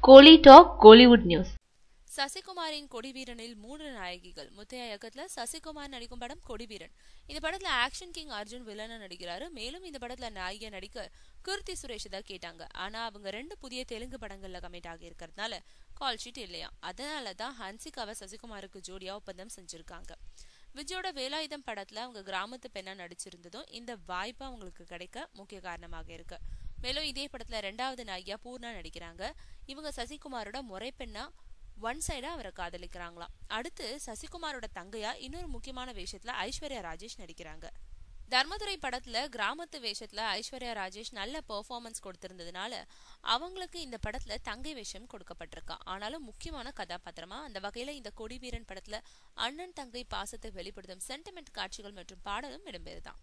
கோலி talk Kollywood news. சசிகுமாரின் கொடிவீரனில் 3 நாயகிகள். Muthiah இயக்கத்துல சசிகுமார் நடிக்கும் படம் கொடிவீரன். இந்த படத்துல ஆக்ஷன் கிங் அர்ஜுன் வில்லனா நடிக்கிறாரு. மேலும் இந்த படத்துல நாயகியா நடிக்க கீர்த்தி சுரேஷ் தான் கேட்டாங்க. ஆனா அவங்க 2 புதிய தெலுங்கு படங்கள்ல கமிட் ஆகி இருக்கிறதுனால கால் ஷீட் இல்லையா. அதனாலதான் ஹன்சிகாவை சசிகுமாருக்கு ஜோடியா ஒப்பந்தம் செஞ்சிருக்காங்க. விஜயோட வேலாயுதம் படத்துல அவங்க கிராமத்து பெண்ணா நடிச்சிருந்ததும் இந்த வாய்ப்பு அவங்களுக்கு கிடைக்க முக்கிய காரணமாக இருக்கு. மேலும் இதே படத்துல 2வது நாயகியா பூர்ணா நடிக்கிறாங்க. இவங்க சசிகுமாரோட முறை பெண்ணா ஒன் சைடா அவரை காதலிக்கிறாங்களாம். அடுத்து சசிகுமாரோட தங்கையா இன்னொரு முக்கியமான வேஷத்துல ஐஸ்வர்யா ராஜேஷ் நடிக்கிறாங்க. தர்மதுரை படத்துல கிராமத்து வேஷத்துல ஐஸ்வர்யா ராஜேஷ் நல்ல பெர்ஃபார்மன்ஸ் கொடுத்திருந்ததுனால அவங்களுக்கு இந்த படத்துல தங்கை வேஷம் கொடுக்கப்பட்டிருக்கா. ஆனாலும் முக்கியமான கதாபாத்திரமா அந்த வகையில இந்த கொடிவீரன் படத்துல அண்ணன் தங்கை பாசத்தை வெளிப்படுத்தும் சென்டிமெண்ட் காட்சிகள் மற்றும் பாடலும் இடம்பெறுதான்.